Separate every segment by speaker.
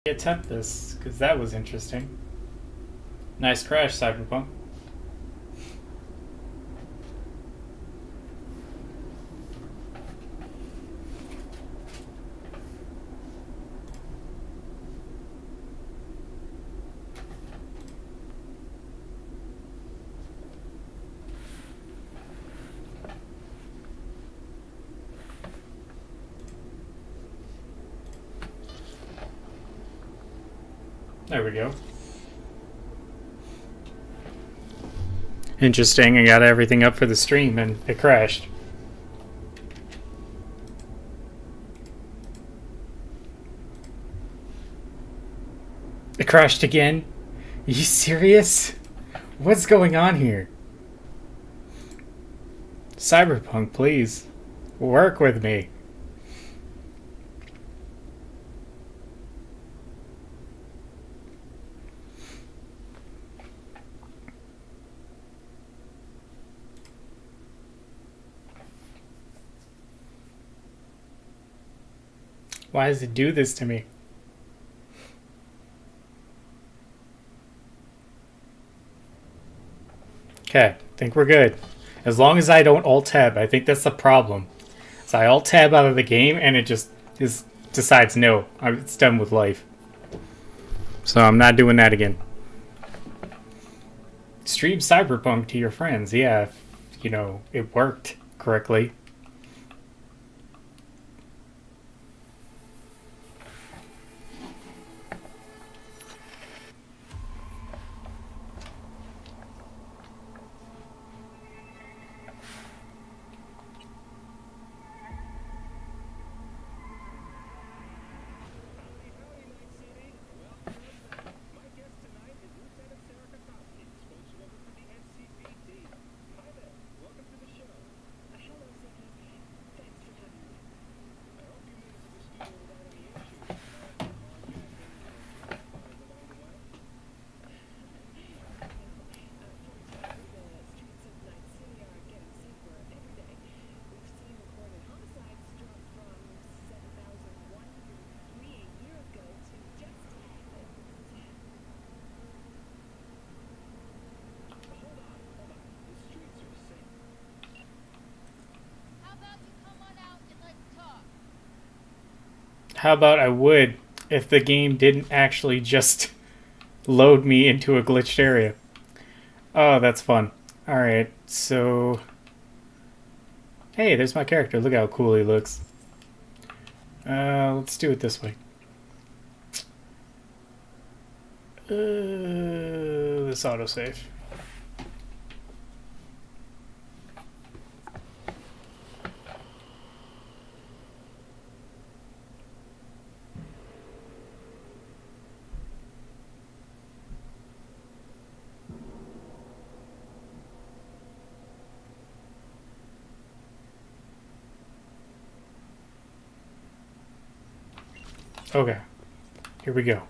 Speaker 1: Attempt this, because that was interesting. Nice crash, Cyberpunk. There we go. Interesting, I got everything up for the stream and it crashed. It crashed again? Are you serious? What's going on here? Cyberpunk, please. Work with me. Why does it do this to me? Okay, think we're good. As long as I don't alt-tab, I think that's the problem. So I alt-tab out of the game and it just decides no, it's done with life. So I'm not doing that again. Stream Cyberpunk to your friends, yeah, if, you know, it worked correctly. How about I would if the game didn't actually just load me into a glitched area. Oh, that's fun. Alright, so... Hey, there's my character. Look how cool he looks. Let's do it this way. This autosave. Okay, here we go.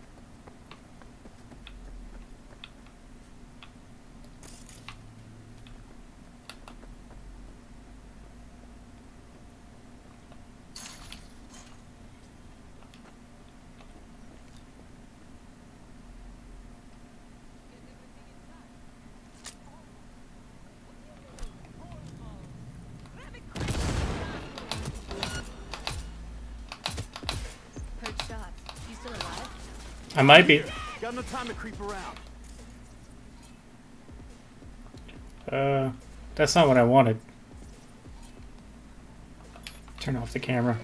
Speaker 1: I might be.
Speaker 2: Got no time to creep around.
Speaker 1: That's not what I wanted. Turn off the camera.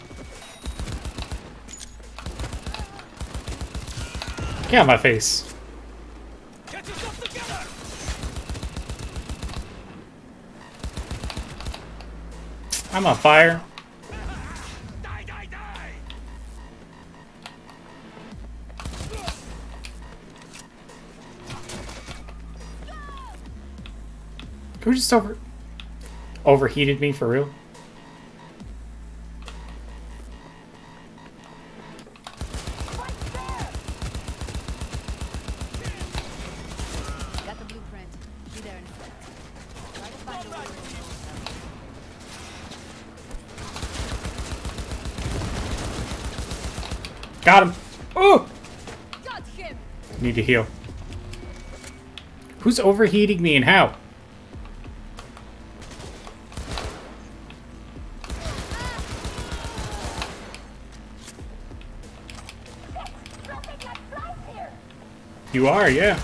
Speaker 1: Get out of my face.
Speaker 2: Get yourself together.
Speaker 1: I'm on fire.
Speaker 2: Die, die, die.
Speaker 1: Who just overheated me for real?
Speaker 3: Got the blueprint. Be there in a sec. Try to find a way to
Speaker 1: Got him. Oh! need to heal. Who's overheating me and how? You are, yeah.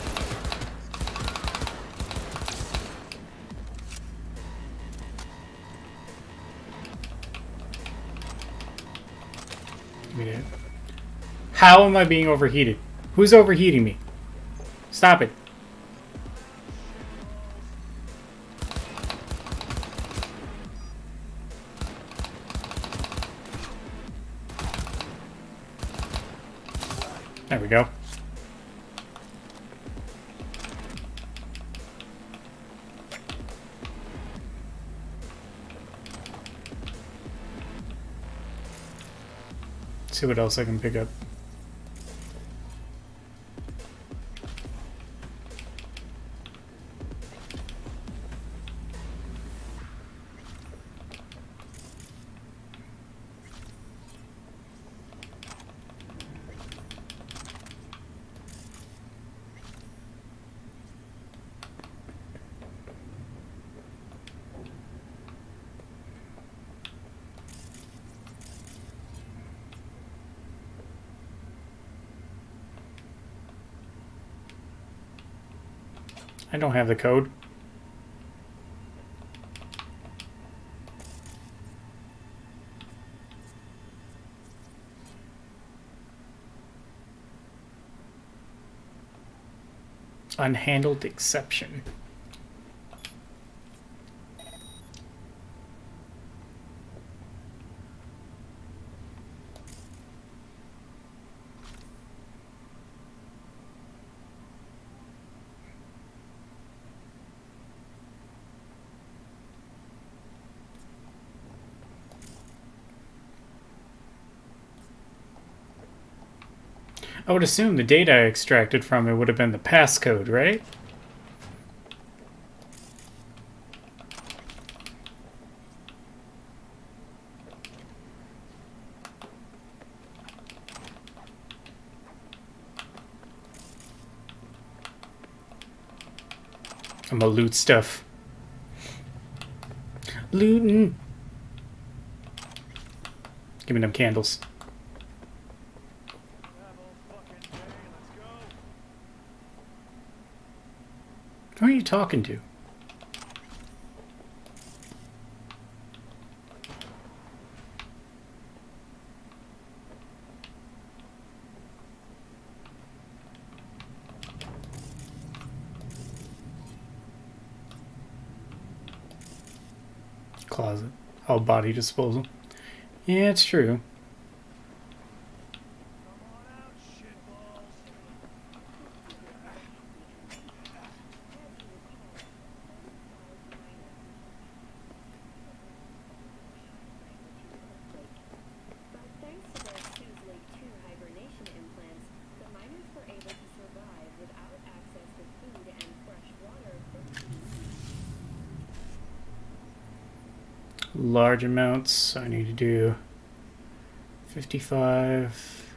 Speaker 1: Give me that. How am I being overheated? Who's overheating me? Stop it. There we go. See what else I can pick up. I don't have the code. Unhandled exception. I would assume the data I extracted from it would have been the passcode, right? I'm gonna loot stuff. Looting. Give me them candles. Who are you talking to? Closet. All body disposal. Yeah, it's true. Large amounts. I need to do 55.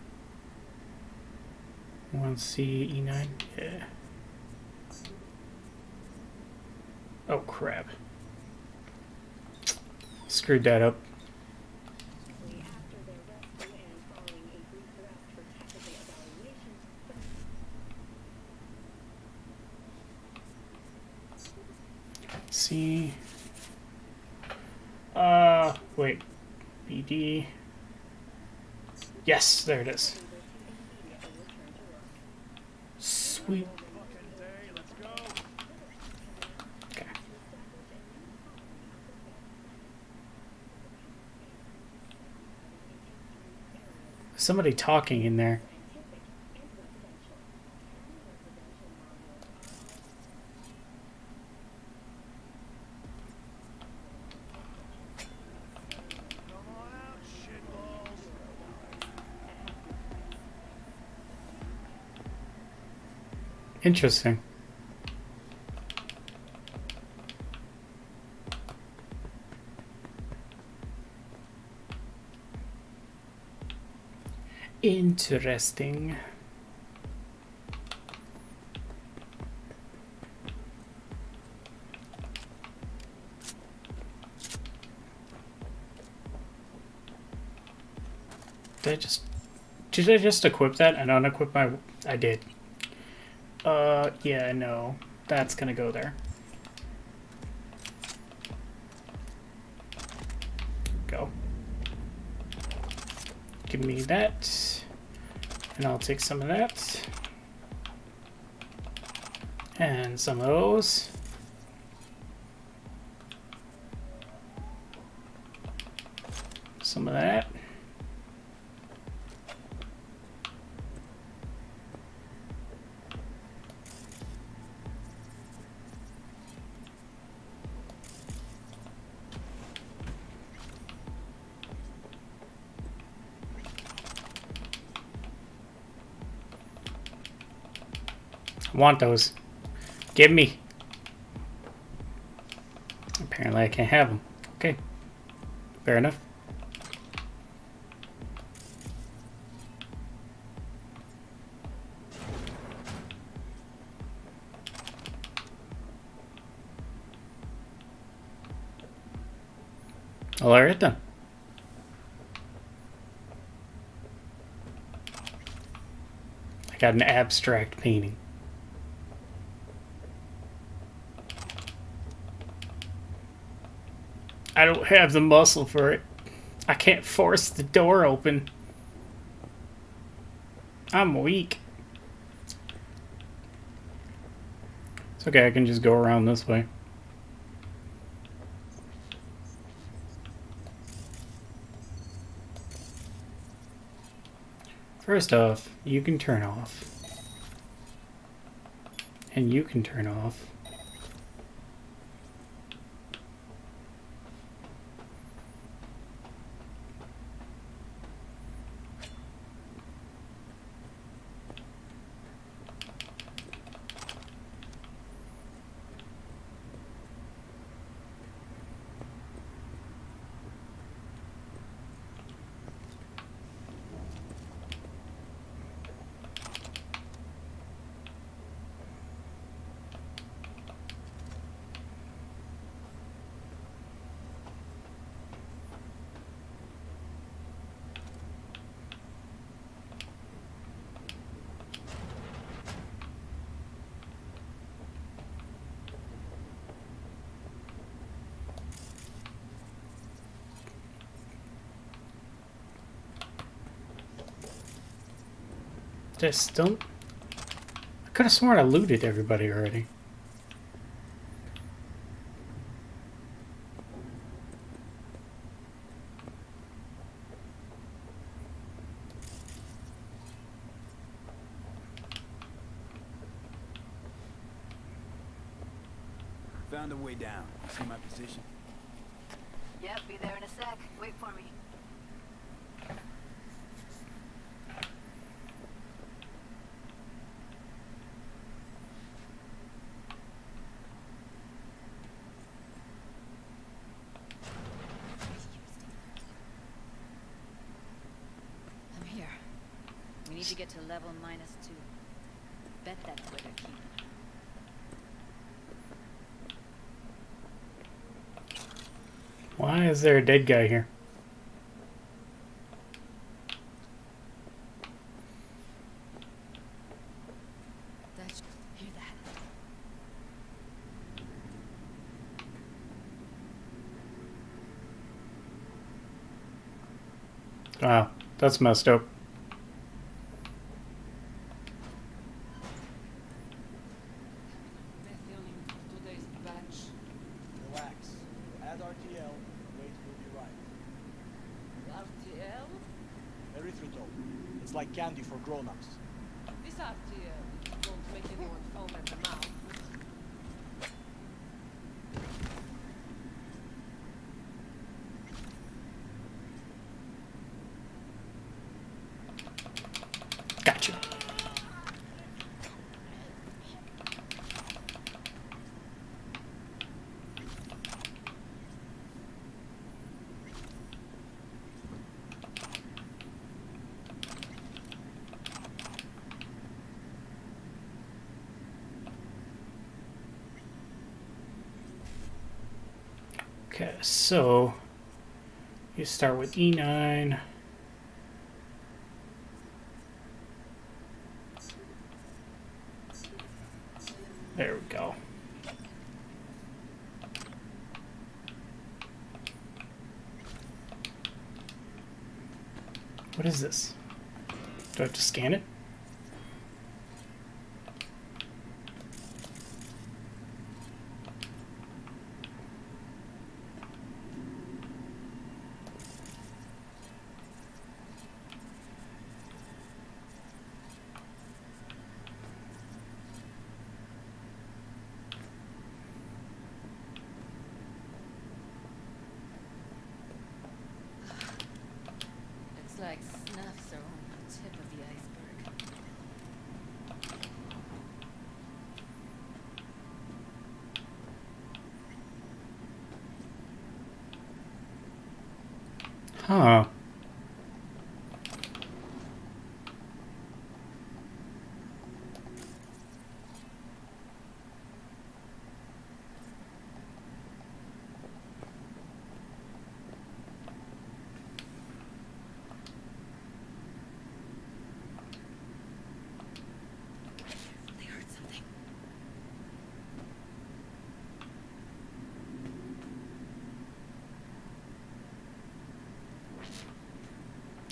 Speaker 1: 1C, E9. Yeah. Oh, crap. Screwed that up. See. Wait. BD. Yes, there it is. Sweet. Okay. Somebody talking in there. Interesting. Interesting. Did I just... Did I just equip that and unequip my... I did. Yeah, no. That's gonna go there. Go. Give me that. And I'll take some of that. And some of those. Some of that. I want those. Give me. Apparently I can't have them. Okay. Fair enough. All right then. I got an abstract painting. I don't have the muscle for it. I can't force the door open. I'm weak. It's okay, I can just go around this way. First off, you can turn off. And you can turn off. Just don't... I could have sworn I looted everybody already.
Speaker 2: Found a way down. See my position?
Speaker 3: Yep, be there in a sec. Wait for me. I'm here. We need to get to level -2. Bet that's where they're keeping.
Speaker 1: Why is there a dead guy here?
Speaker 3: That's... Hear that?
Speaker 1: Wow, that's messed up.
Speaker 2: Relax. Add RTL. Wait will be right.
Speaker 4: RTL?
Speaker 2: Erythritol. It's like candy for grown-ups.
Speaker 4: This RTL won't make anyone foam at the mouth.
Speaker 1: Gotcha. Okay, so you start with E9. There we go. What is this? Do I have to scan it?
Speaker 3: Looks like snuffs are on the tip of the iceberg.
Speaker 1: Huh.
Speaker 3: They heard something.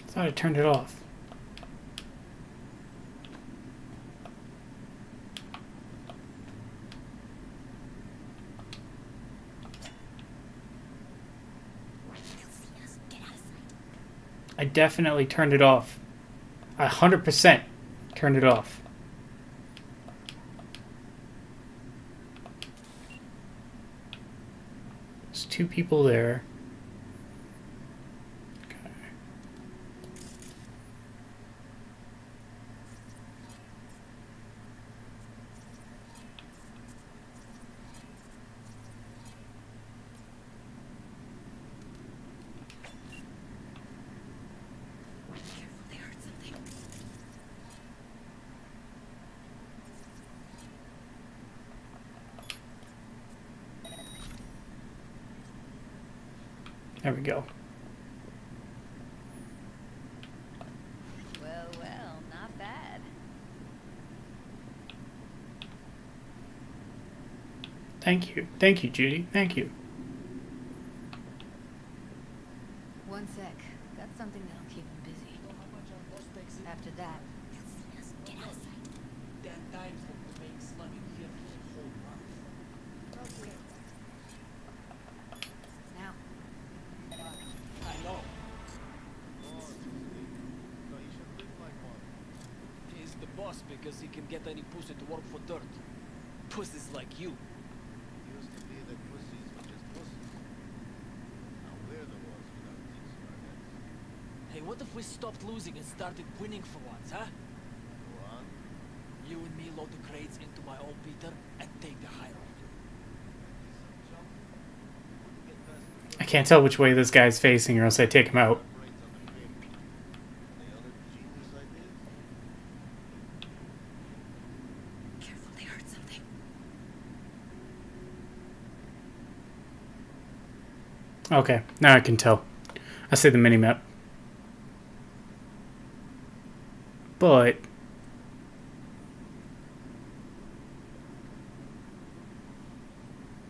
Speaker 1: Thought I turned it off. I definitely turned it off. 100% turned it off. There's two people there. Okay.
Speaker 3: Careful, they heard something.
Speaker 1: There we go.
Speaker 3: Well, well, not bad.
Speaker 1: Thank you. Thank you, Judy. Thank you.
Speaker 3: One sec. Got something that'll keep him busy.
Speaker 2: You know how much our boss takes it?
Speaker 3: After that,
Speaker 2: 10 times what we make slugging here for a whole month. Okay.
Speaker 3: now.
Speaker 2: I know. He's the boss because he can get any pussy to work for dirt. Pussies like you.
Speaker 5: Used to be that pussies were just pussies. Now we're the ones without dicks in our heads.
Speaker 2: Hey, what if we stopped losing and started winning for once, huh?
Speaker 5: Go on.
Speaker 2: You and me load the crates into my old beater and take the high road.
Speaker 5: Some chump. Wouldn't get past
Speaker 1: I can't tell which way this guy's facing or else I take him out.
Speaker 5: brains on the paper. Any other genius ideas?
Speaker 3: Careful, they heard something.
Speaker 1: Okay, now I can tell. I see the mini-map. But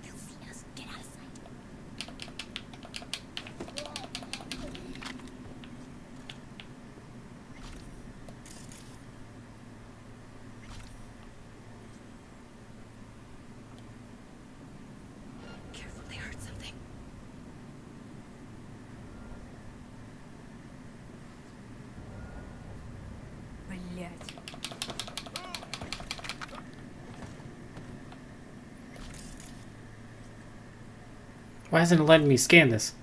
Speaker 3: They'll see us. Get out of sight. Careful, they heard something. Блять.
Speaker 1: why isn't it letting me scan this?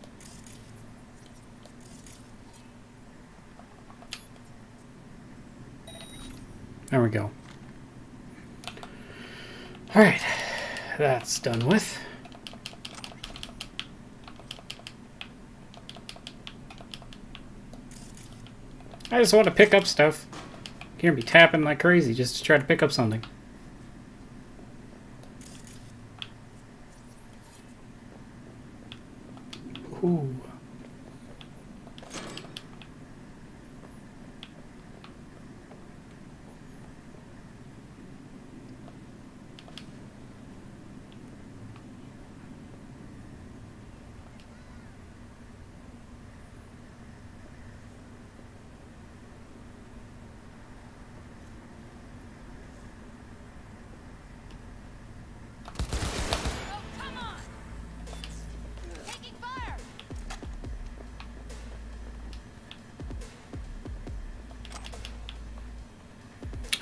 Speaker 1: There we go. Alright, that's done with. I just want to pick up stuff. Can't be tapping like crazy just to try to pick up something. Ooh.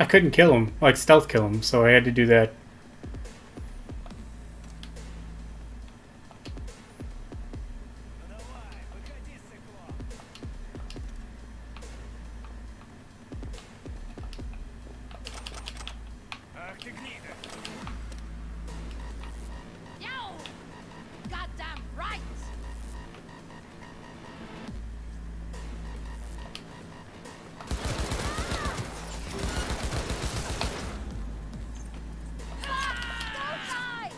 Speaker 1: I couldn't kill him, like stealth kill him, so I had to do that.
Speaker 3: Yo! Goddamn right! Ah! Don't die!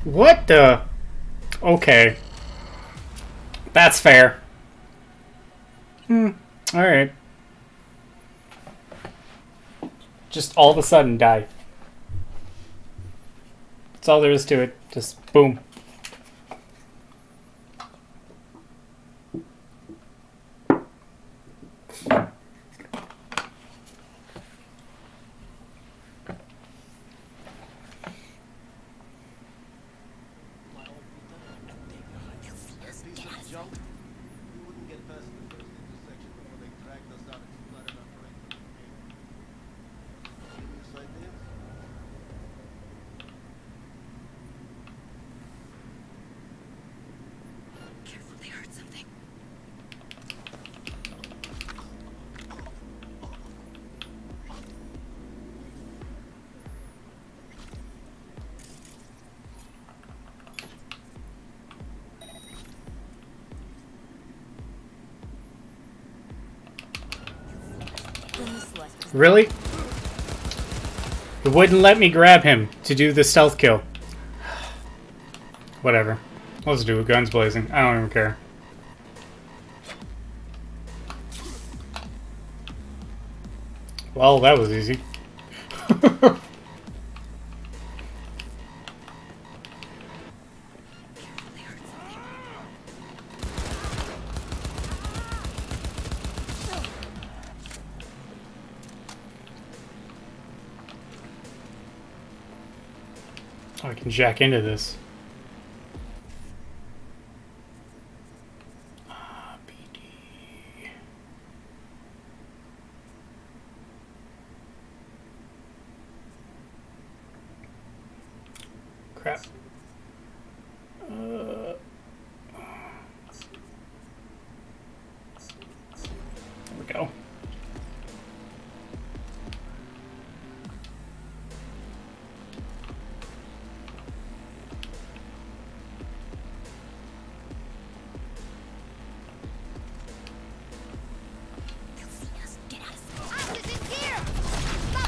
Speaker 1: What the? Okay. That's fair. Alright. Just all of a sudden die. That's all there is to it. Just boom.
Speaker 5: That piece of junk, we wouldn't get past the first intersection before they dragged us out and flooded our brain with cocaine. Genius ideas?
Speaker 3: Careful, they heard something.
Speaker 1: Really? It wouldn't let me grab him to do the stealth kill. Whatever. Let's do it. Guns blazing. I don't even care. Well, that was easy. I can jack into this. BD. Crap. There we go.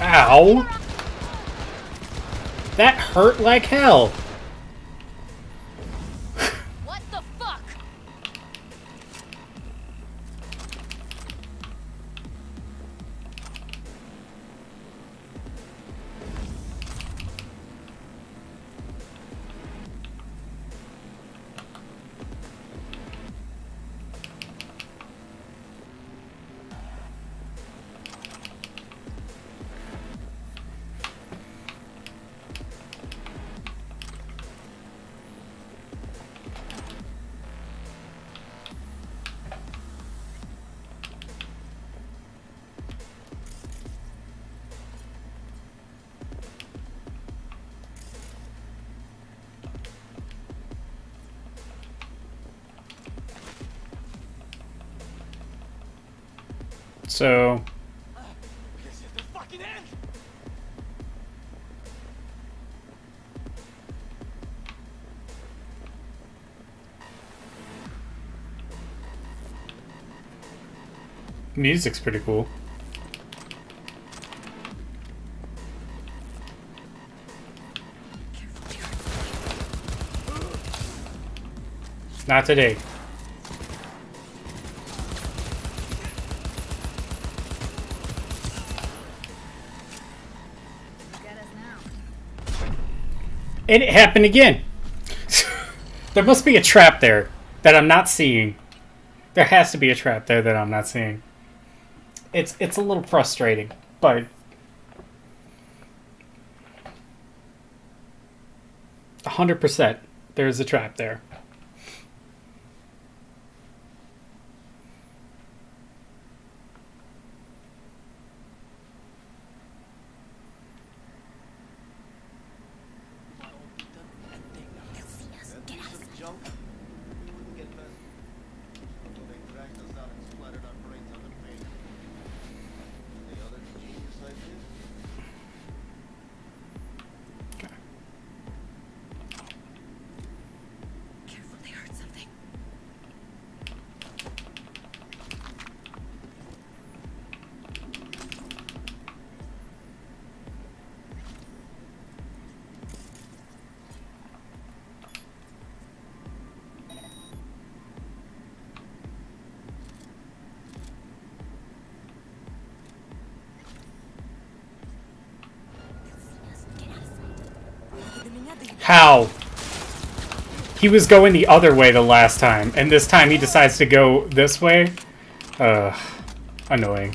Speaker 1: Ow! That hurt like hell.
Speaker 3: What the fuck?
Speaker 1: So,
Speaker 2: This is the fucking end!
Speaker 1: Music's pretty cool. Not today.
Speaker 3: Look at us now.
Speaker 1: And it happened again. There must be a trap there that I'm not seeing. There has to be a trap there that I'm not seeing. It's a little frustrating, but 100% there's a trap there.
Speaker 5: That piece of junk, we wouldn't get past it. Although they dragged us out and splattered our brains on the pavement. Any other genius ideas?
Speaker 3: Careful, they heard something.
Speaker 1: How? He was going the other way the last time, and this time he decides to go this way? Annoying.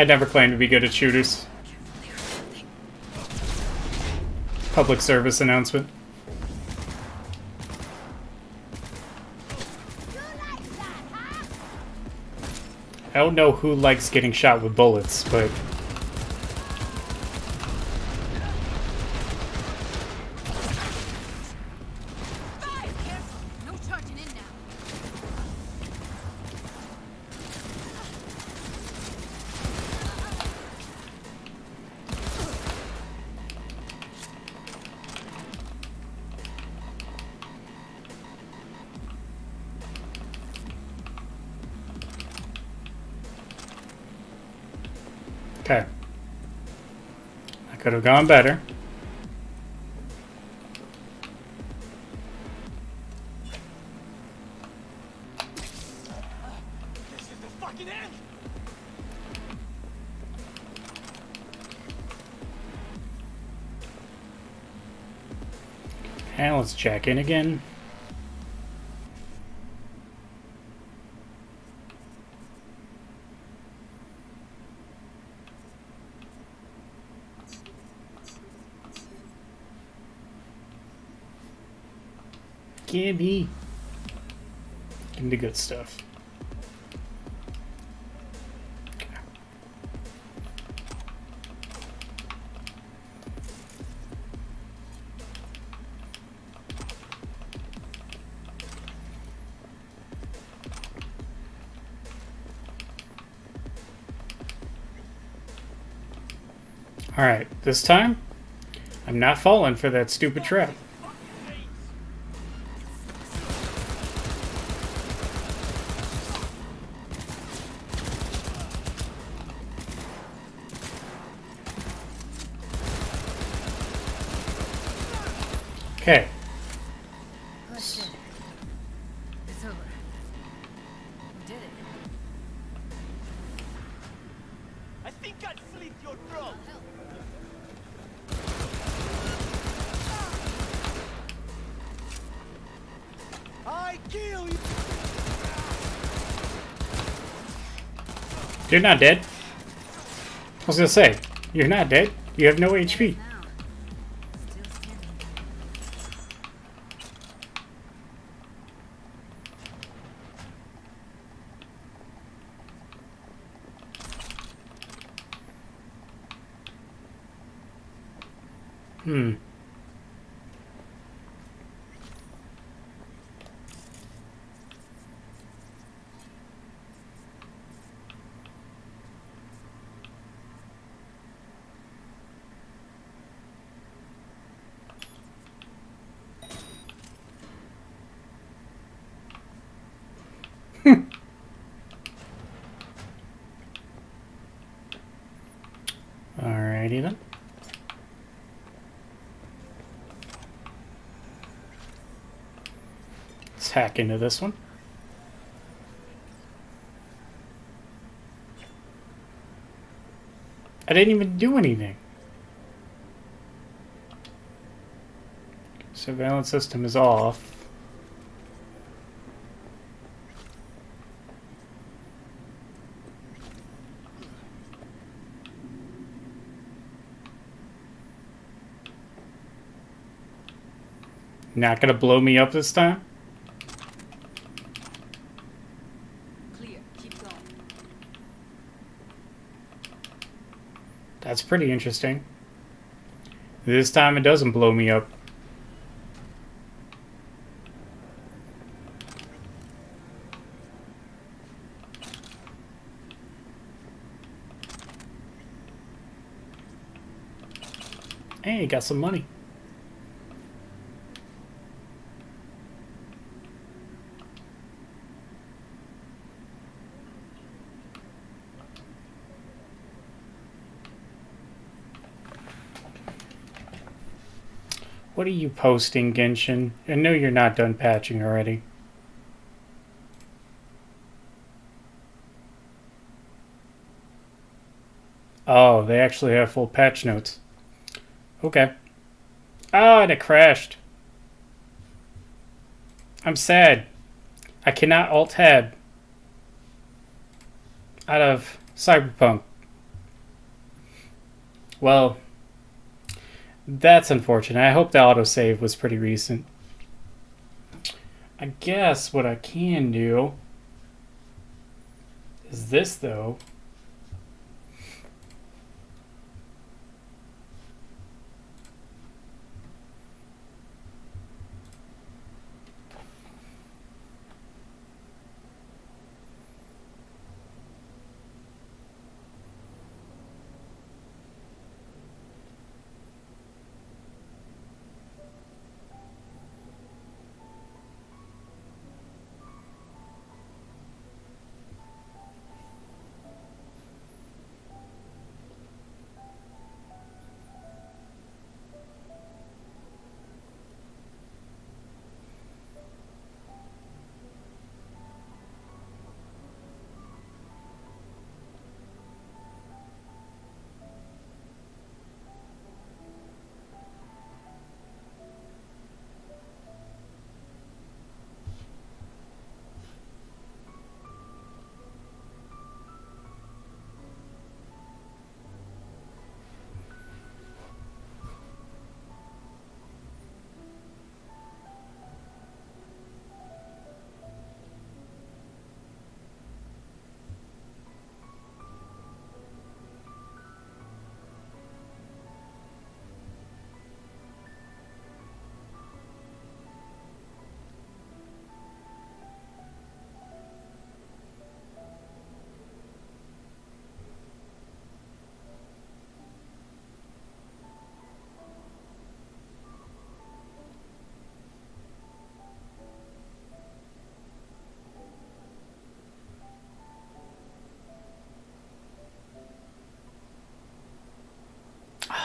Speaker 1: I never claimed to be good at shooters. Public service announcement. I don't know who likes getting shot with bullets, but
Speaker 3: No charging in now.
Speaker 1: okay. I could have gone better.
Speaker 2: This is the fucking end!
Speaker 1: And let's check in again. Gimme. Give me the good stuff. Alright, this time, I'm not falling for that stupid trap. Okay,
Speaker 3: Push it. It's over. We did it.
Speaker 2: I think I'll slit your throat! I kill you!
Speaker 1: you're not dead. I was gonna say, you're not dead. You have no HP.
Speaker 3: Now. Still standing.
Speaker 1: Hmm. Alrighty then. Let's hack into this one. I didn't even do anything. Surveillance system is off. Not gonna blow me up this time?
Speaker 3: Clear. Keep going.
Speaker 1: That's pretty interesting. This time it doesn't blow me up. Hey, got some money. What are you posting, Genshin? I know you're not done patching already. Oh, they actually have full patch notes. Okay. Ah, and it crashed. I'm sad. I cannot alt-tab out of Cyberpunk. Well, that's unfortunate. I hope the autosave was pretty recent. I guess what I can do is this, though.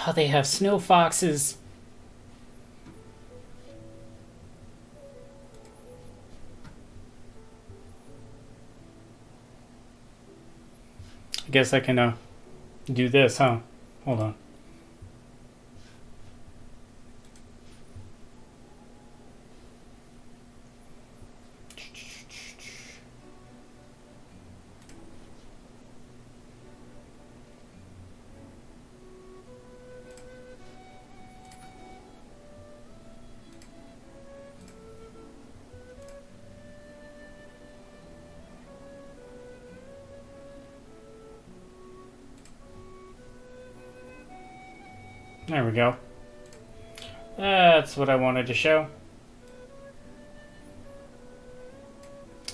Speaker 1: Oh, they have snow foxes. I guess I can do this, huh? Hold on. There we go. That's what I wanted to show.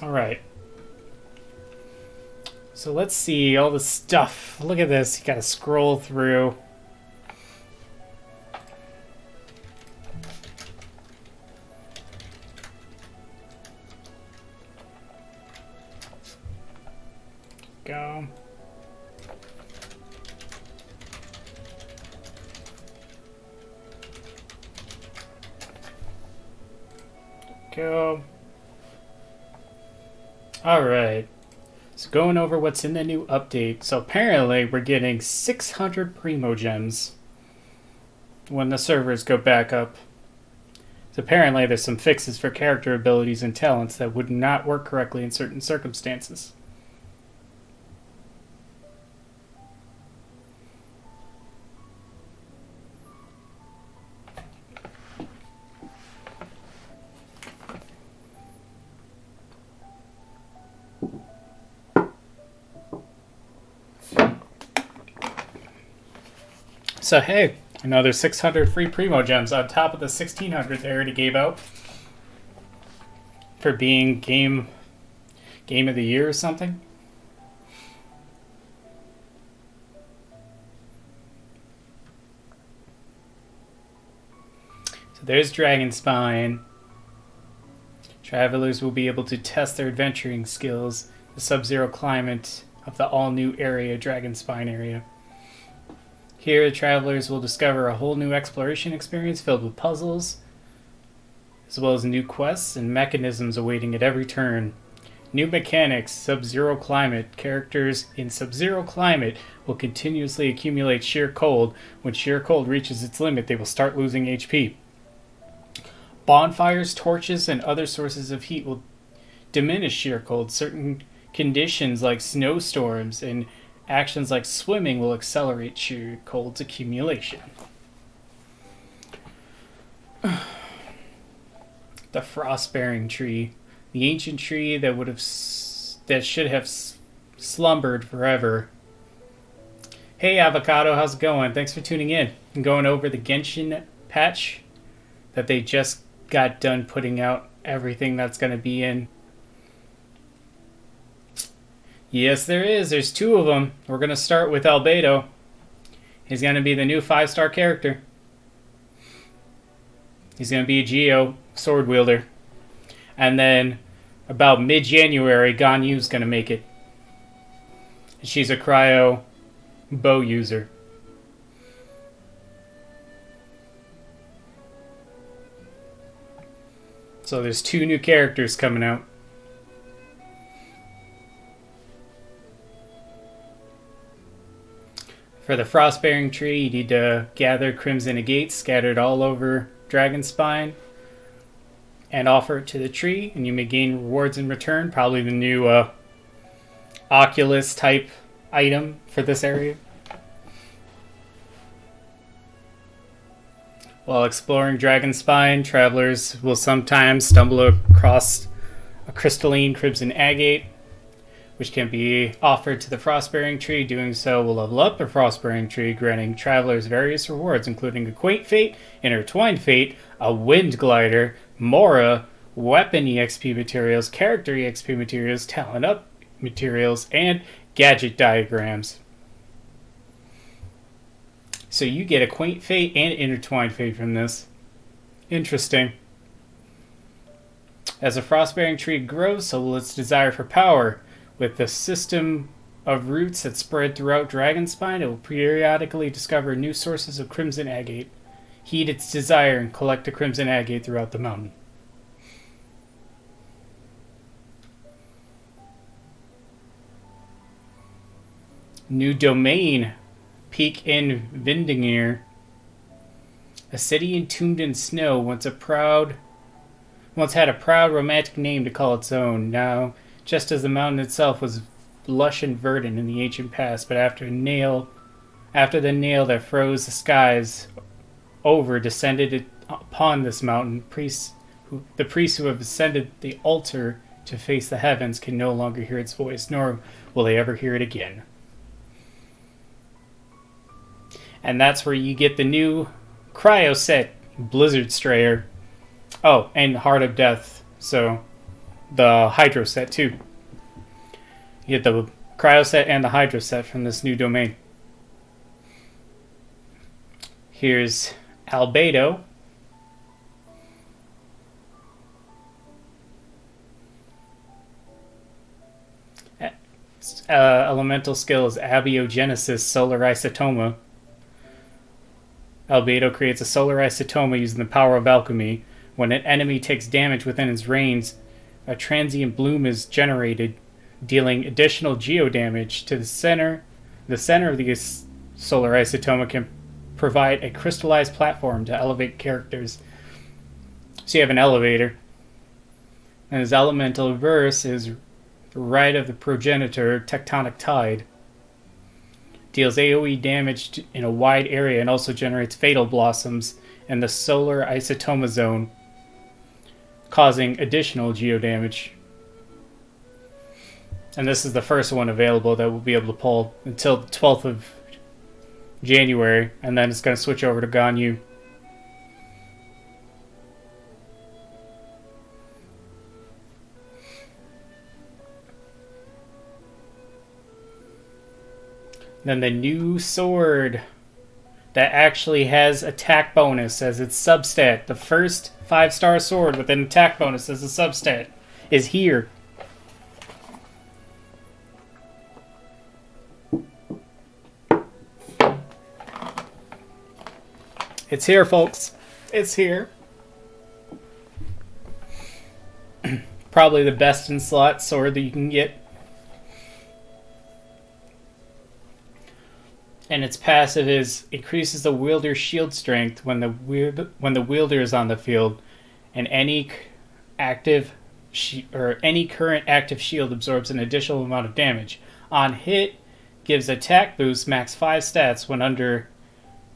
Speaker 1: Alright. So let's see all the stuff. Look at this. You gotta scroll through. Go. go. Alright. So going over what's in the new update. So apparently we're getting 600 Primo Gems when the servers go back up. So apparently there's some fixes for character abilities and talents that would not work correctly in certain circumstances. So hey, another 600 free Primo Gems on top of the 1600 they already gave out for being game of the year or something. So there's Dragonspine. Travelers will be able to test their adventuring skills, the sub-zero climate of the all-new area, Dragonspine area. Here, travelers will discover a whole new exploration experience filled with puzzles, as well as new quests and mechanisms awaiting at every turn. New mechanics, Sub-Zero climate. Characters in Sub-Zero climate will continuously accumulate sheer cold. When sheer cold reaches its limit, they will start losing HP. Bonfires, torches, and other sources of heat will diminish sheer cold. Certain conditions like snowstorms and actions like swimming will accelerate sheer cold's accumulation. The Frost-bearing tree, the ancient tree that should have slumbered forever. Hey Avocado, how's it going? Thanks for tuning in. I'm going over the Genshin patch that they just got done putting out everything that's going to be in. Yes, there is. There's 2 of them. We're going to start with Albedo. He's going to be the new 5-star character. He's going to be a Geo sword wielder. And then about mid-January, Ganyu's going to make it. She's a cryo bow user. So there's 2 new characters coming out. For the Frost-bearing tree, you need to gather Crimson Agates scattered all over Dragonspine and offer it to the tree, and you may gain rewards in return. Probably the new Oculus type item for this area. While exploring Dragonspine, travelers will sometimes stumble across a crystalline Crimson Agate, which can be offered to the Frost-bearing tree. Doing so will level up the Frost-bearing tree, granting travelers various rewards, including a Quaint Fate, Intertwined Fate, a Wind Glider, Mora, Weapon EXP materials, Character EXP materials, Talent Up materials, and Gadget Diagrams. So you get a Quaint Fate and Intertwined Fate from this. Interesting. As a Frost-bearing tree grows, so will its desire for power. With the system of roots that spread throughout Dragonspine, it will periodically discover new sources of Crimson Agate. Heed its desire and collect the Crimson Agate throughout the mountain. New domain, Peak in Vindingir. A city entombed in snow, once had a proud romantic name to call its own. Now, just as the mountain itself was lush and verdant in the ancient past, but after the nail that froze the skies over descended upon this mountain, the priests who have ascended the altar to face the heavens can no longer hear its voice, nor will they ever hear it again. And that's where you get the new Cryo set, Blizzard Strayer. Oh, and Heart of Death, so the Hydro set too. You get the Cryo set and the Hydro set from this new domain. Here's Albedo. Elemental skill is Abiogenesis Solar Isotoma. Albedo creates a solar isotoma using the power of alchemy. When an enemy takes damage within its range, a transient bloom is generated, dealing additional geo damage to the center. The center of the solar isotoma can provide a crystallized platform to elevate characters. So you have an elevator. And his elemental verse is Rite of the Progenitor, Tectonic Tide. Deals AoE damage in a wide area and also generates fatal blossoms in the solar isotoma zone, causing additional geo damage. And this is the first one available that we'll be able to pull until the 12th of January, and then it's going to switch over to Ganyu. Then the new sword that actually has attack bonus as its substat. The first 5-star sword with an attack bonus as a substat is here. It's here, folks. It's here. Probably the best in slot sword that you can get. And its passive is increases the wielder's shield strength when the wielder is on the field, and any current active shield absorbs an additional amount of damage. On hit, gives attack boost max 5 stats when under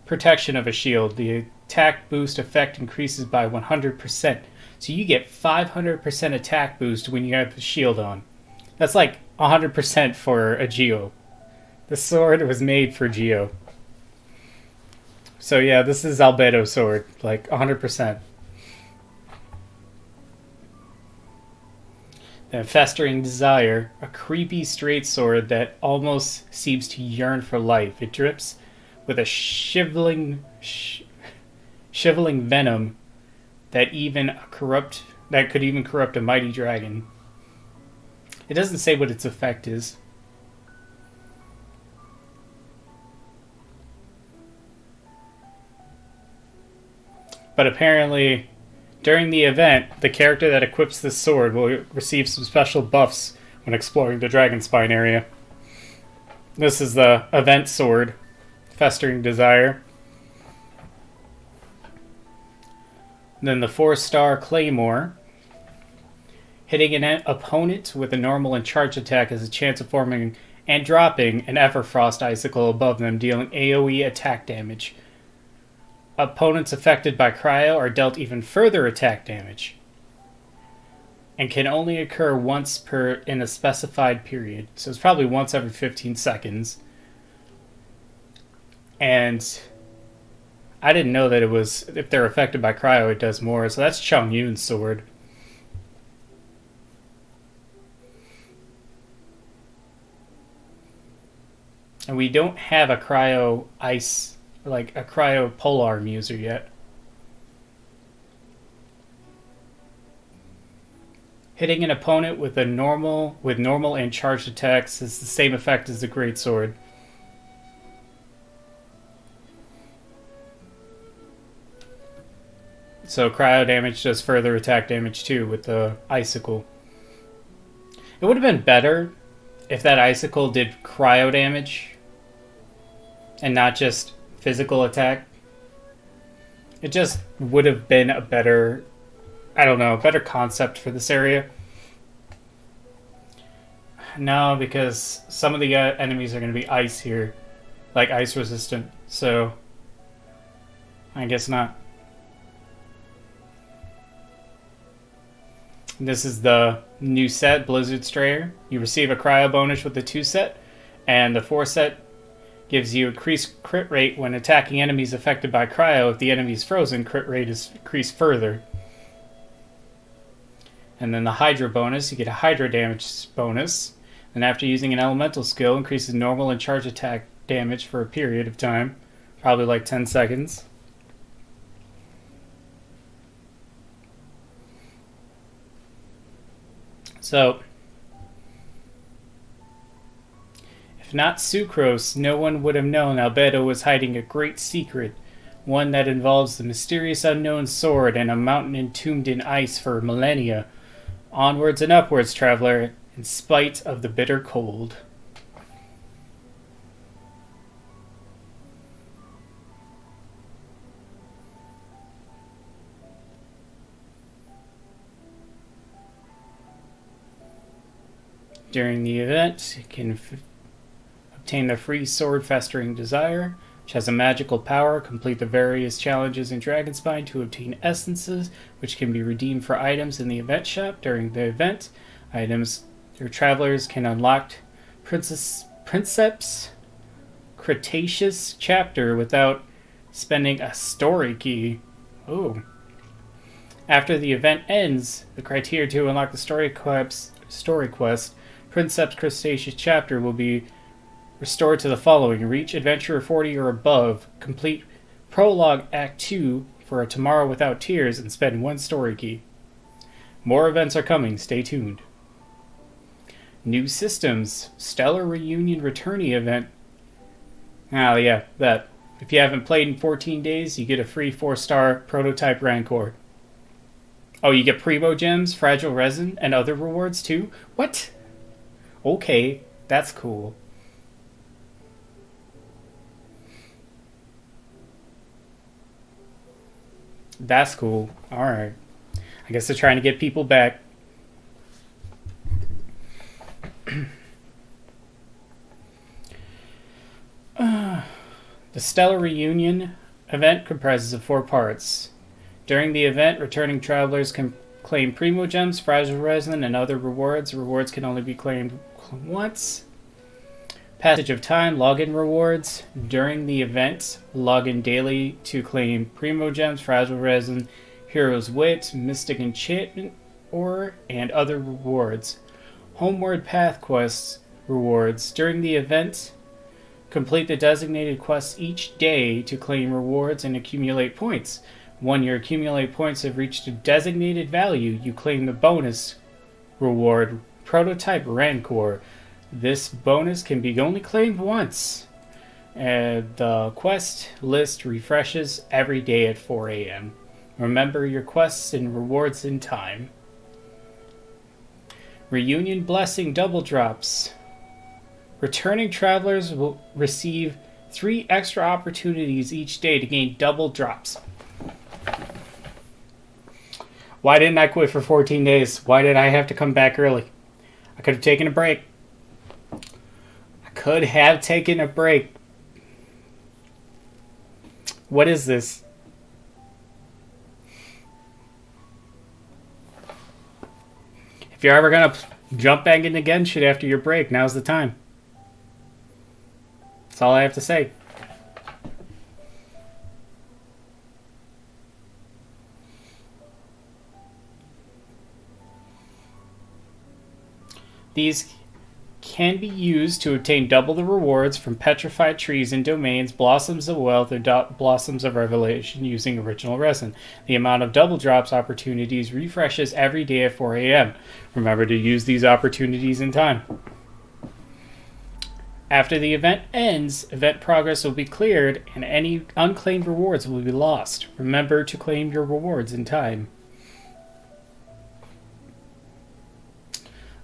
Speaker 1: protection of a shield. The attack boost effect increases by 100%. So you get 500% attack boost when you have the shield on. That's like 100% for a Geo. The sword was made for Geo. So yeah, this is Albedo sword, like 100%. Then Festering Desire, a creepy straight sword that almost seems to yearn for life. It drips with a shriveling venom that could even corrupt a mighty dragon. It doesn't say what its effect is. But apparently, during the event, the character that equips this sword will receive some special buffs when exploring the Dragonspine area. This is the event sword, Festering Desire. Then the 4-star Claymore. Hitting an opponent with a normal and charged attack has a chance of forming and dropping an Everfrost icicle above them, dealing AoE attack damage. Opponents affected by cryo are dealt even further attack damage, and can only occur once in a specified period. So it's probably once every 15 seconds. And I didn't know that it was, if they're affected by cryo, it does more. So that's Chongyun's sword. And we don't have a cryo ice, like a cryo polearm user yet. Hitting an opponent with normal and charged attacks is the same effect as the greatsword. So cryo damage does further attack damage too with the icicle. It would have been better if that icicle did cryo damage and not just physical attack. It just would have been a better, better concept for this area. No, because some of the enemies are going to be ice here, like ice resistant, so I guess not. This is the new set, Blizzard Strayer. You receive a cryo bonus with the 2 set, and the 4 set gives you increased crit rate when attacking enemies affected by cryo. If the enemy is frozen, crit rate is increased further. And then the Hydra bonus, you get a Hydra damage bonus. And after using an elemental skill, increases normal and charge attack damage for a period of time. Probably like 10 seconds. So, if not Sucrose, no one would have known Albedo was hiding a great secret one that involves the mysterious unknown sword and a mountain entombed in ice for millennia. Onwards and upwards, traveler, in spite of the bitter cold. During the event, you can obtain the free sword Festering Desire, which has a magical power. Complete the various challenges in Dragonspine to obtain essences, which can be redeemed for items in the event shop. During the event, items your travelers can unlock Princeps Cretaceous chapter without spending a story key. Oh. After the event ends, the criteria to unlock the story quest Princeps Cretaceous chapter will be restored to the following. Reach Adventurer 40 or above. Complete Prologue Act 2 for a Tomorrow Without Tears and spend 1 story key. More events are coming. Stay tuned. New systems. Stellar Reunion Returnee event. Oh yeah, that. If you haven't played in 14 days, you get a free 4-star prototype Rancor. Oh, you get Primo Gems, Fragile Resin, and other rewards too? What? Okay, that's cool. That's cool. Alright. I guess they're trying to get people back. The Stellar Reunion event comprises of 4 parts. During the event, returning travelers can claim Primo Gems, Fragile Resin, and other rewards. Rewards can only be claimed once. Passage of Time, login rewards. During the event, log in daily to claim Primo Gems, Fragile Resin, Hero's Wit, Mystic Enchantment Ore, and other rewards. Homeward Path quests rewards. During the event, complete the designated quests each day to claim rewards and accumulate points. When your accumulate points have reached a designated value, you claim the bonus reward, Prototype Rancor. This bonus can be only claimed once. The quest list refreshes every day at 4 a.m. Remember your quests and rewards in time. Reunion Blessing Double Drops. Returning travelers will receive 3 extra opportunities each day to gain double drops. Why didn't I quit for 14 days? Why did I have to come back early? I could have taken a break. What is this? If you're ever going to jump back into Genshin after your break, now's the time. That's all I have to say. These can be used to obtain double the rewards from petrified trees and domains, blossoms of wealth, and blossoms of revelation using original resin. The amount of double drops opportunities refreshes every day at 4 a.m. Remember to use these opportunities in time. After the event ends, event progress will be cleared and any unclaimed rewards will be lost. Remember to claim your rewards in time.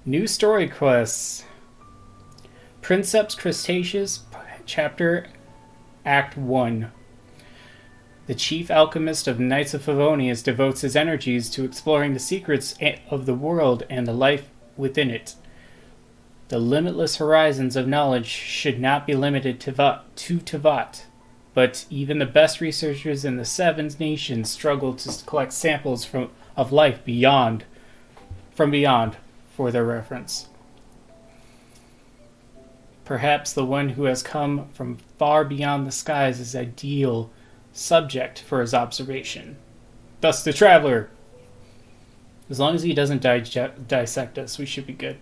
Speaker 1: New story quests. Princeps Cretaceous Chapter Act 1. The chief alchemist of Knights of Favonius devotes his energies to exploring the secrets of the world and the life within it. The limitless horizons of knowledge should not be limited to Teyvat, but even the best researchers in the 7 nations struggle to collect samples of life beyond for their reference. Perhaps the one who has come from far beyond the skies is ideal subject for his observation. Thus the traveler. As long as he doesn't dissect us, we should be good.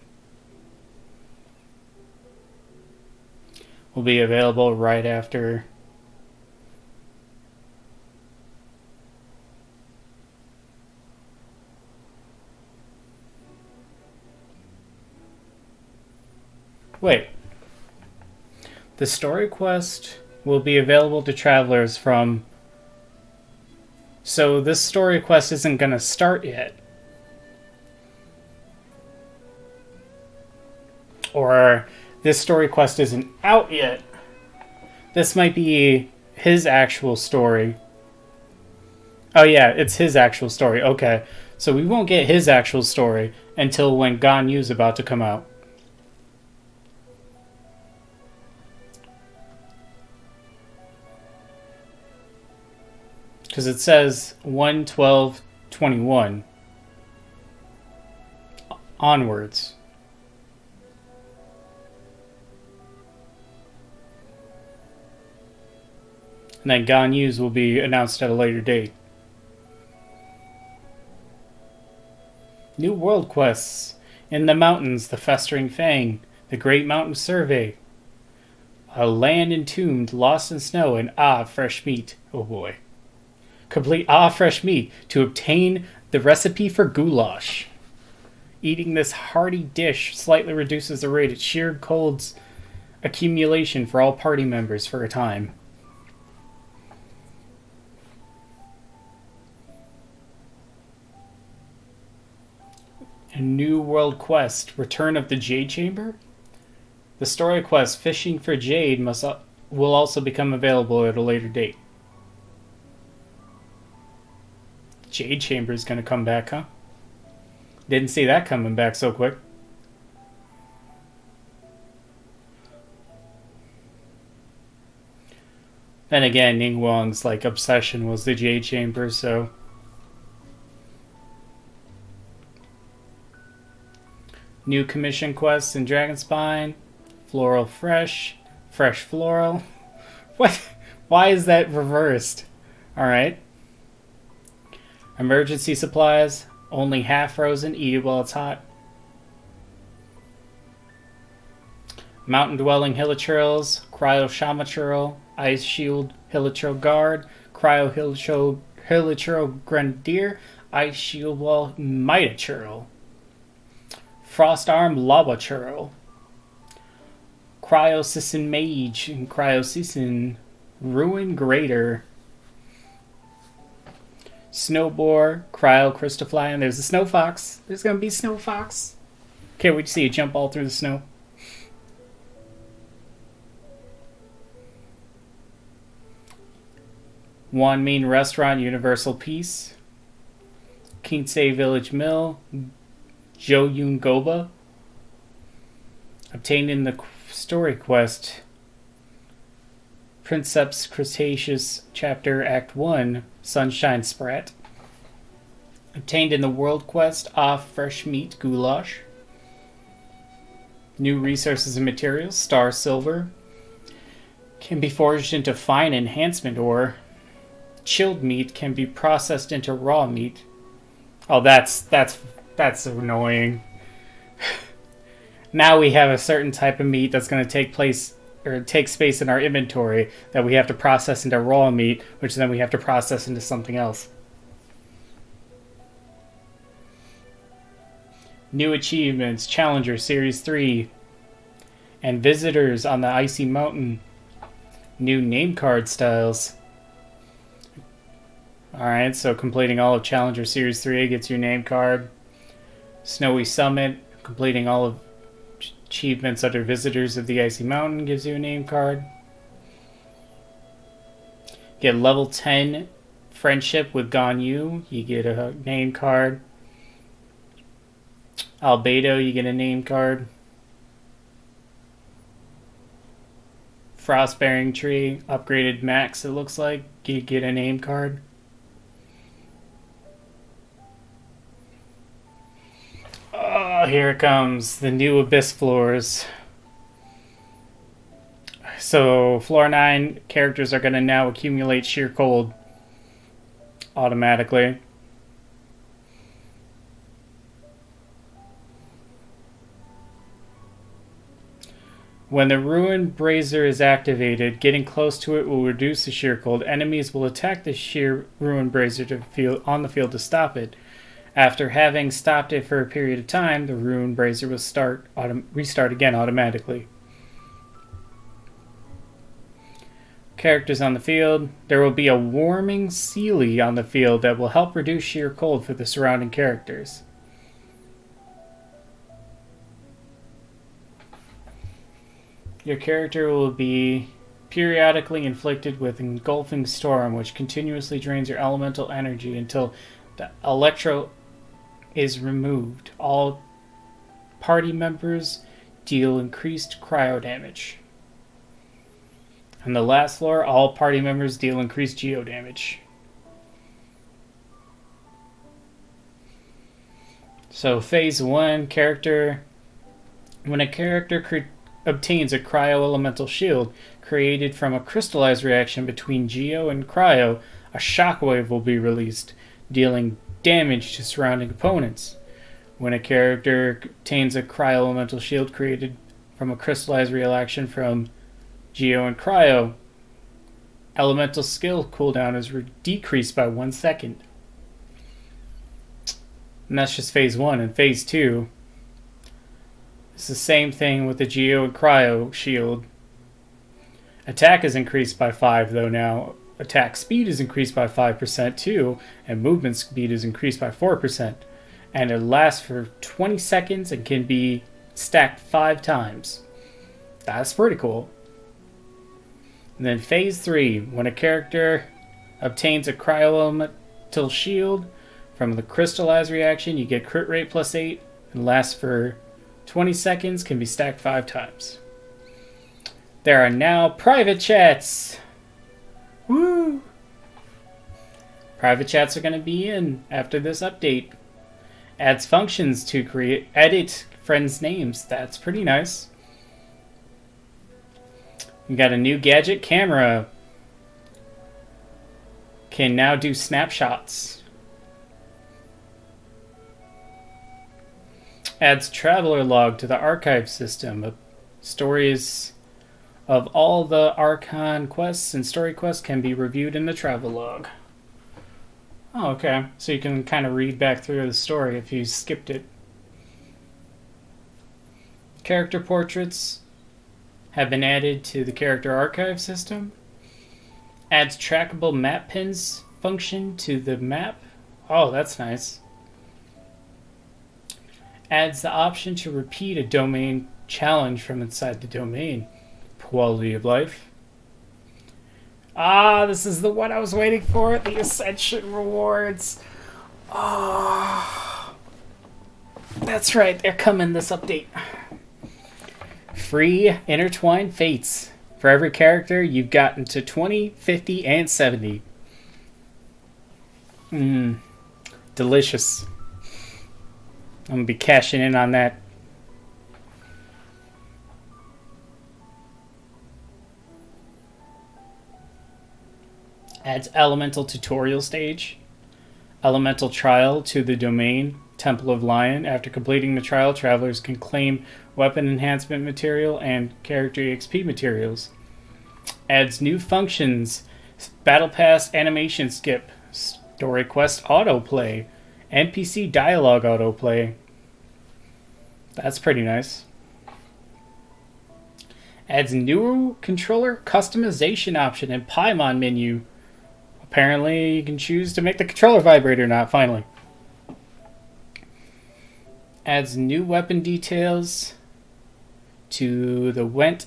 Speaker 1: Will be available right after. Wait. The story quest will be available to travelers from So this story quest isn't going to start yet. Or this story quest isn't out yet. This might be his actual story. Oh yeah, it's his actual story. Okay. So we won't get his actual story until when Ganyu's about to come out. Because it says 1/12/21 onwards. And then Ganyu's will be announced at a later date. New world quests. In the mountains, the Festering Fang, the Great Mountain Survey, a land entombed, lost in snow, and fresh meat. Oh boy. Complete fresh meat to obtain the recipe for goulash. Eating this hearty dish slightly reduces the rate of sheer cold's accumulation for all party members for a time. A new world quest, Return of the Jade Chamber. The story quest, Fishing for Jade, will also become available at a later date. Jade Chamber is going to come back, huh? Didn't see that coming back so quick. Then again, Ningguang's obsession was the Jade Chamber, so new commission quests in Dragonspine. Floral Fresh. Fresh Floral. What? Why is that reversed? Alright. Emergency supplies. Only half frozen. Eat it while it's hot. Mountain Dwelling Hilichurls. Cryo Shamachurl. Ice Shield Hilichurl Guard. Cryo Hilichurl Grenadier. Ice Shield Wall Mitachurl. Frost Arm Lawachurl. Cryosissin Mage and Cryosissin Ruin Greater. Snowboar, Cryo Crystafly, and there's a Snow Fox. There's gonna be Snow Fox. Can't wait to see you jump all through the snow. Wanmin Restaurant, Universal Peace. Kinsei Village Mill, Joyun Goba. Obtained in the story quest, Princeps Cretaceous Chapter Act 1, Sunshine Sprat. Obtained in the world quest, Fresh Meat Goulash. New resources and materials, Star Silver. Can be forged into fine enhancement ore. Chilled meat can be processed into raw meat. Oh, that's annoying. Now we have a certain type of meat that's going to take space in our inventory that we have to process into raw meat, which then we have to process into something else. New achievements, Challenger Series 3, and Visitors on the Icy Mountain. New name card styles. Alright, so completing all of Challenger Series 3 gets your name card. Snowy Summit, completing all of achievements under Visitors of the Icy Mountain gives you a name card. Get level 10 Friendship with Ganyu, you get a name card. Albedo, you get a name card. Frostbearing Tree, upgraded max it looks like, you get a name card. Oh, here it comes, the new Abyss floors. So, floor 9 characters are going to now accumulate sheer cold automatically. When the Ruin Brazier is activated, getting close to it will reduce the sheer cold. Enemies will attack the sheer Ruin Brazier on the field to stop it. After having stopped it for a period of time, the Ruin Brazier will restart again automatically. characters on the field. There will be a warming Sealy on the field that will help reduce sheer cold for the surrounding characters. Your character will be periodically inflicted with engulfing storm, which continuously drains your elemental energy until the electro is removed. All party members deal increased cryo damage. On the last floor, all party members deal increased geo damage. So phase 1 character. When a character obtains a cryo-elemental shield created from a crystallized reaction between Geo and Cryo, a shockwave will be released, dealing damage to surrounding opponents. When a character obtains a cryo-elemental shield created from a crystallized reaction from Geo and Cryo, elemental skill cooldown is decreased by 1 second. And that's just phase 1. In phase 2, it's the same thing with the Geo and Cryo shield. Attack is increased by 5 though now. Attack speed is increased by 5% too, and movement speed is increased by 4%. And it lasts for 20 seconds and can be stacked 5 times. That's pretty cool. And then phase 3, when a character obtains a cryo-elemental shield from the crystallized reaction, you get crit rate plus 8 and lasts for 20 seconds, can be stacked 5 times. There are now private chats. Woo! Private chats are going to be in after this update. Adds functions to edit friends' names. That's pretty nice. You got a new gadget camera. Can now do snapshots. Adds traveler log to the archive system. Stories of all the Archon quests and story quests can be reviewed in the travel log. Oh, okay. So you can kind of read back through the story if you skipped it. Character portraits have been added to the character archive system. Adds trackable map pins function to the map. Oh, that's nice. Adds the option to repeat a domain challenge from inside the domain. Quality of life. Ah, this is the one I was waiting for. The Ascension rewards. Oh, that's right. They're coming this update. Free Intertwined Fates. For every character, you've gotten to 20, 50, and 70. Delicious. I'm going to be cashing in on that. Adds Elemental Tutorial Stage. Elemental Trial to the domain, Temple of Lion. After completing the trial, travelers can claim weapon enhancement material and character EXP materials. Adds new functions. Battle Pass animation skip. Story quest autoplay. NPC dialogue autoplay. That's pretty nice. Adds new controller customization option in Paimon menu. Apparently, you can choose to make the controller vibrate or not, finally. Adds new weapon details to the weapon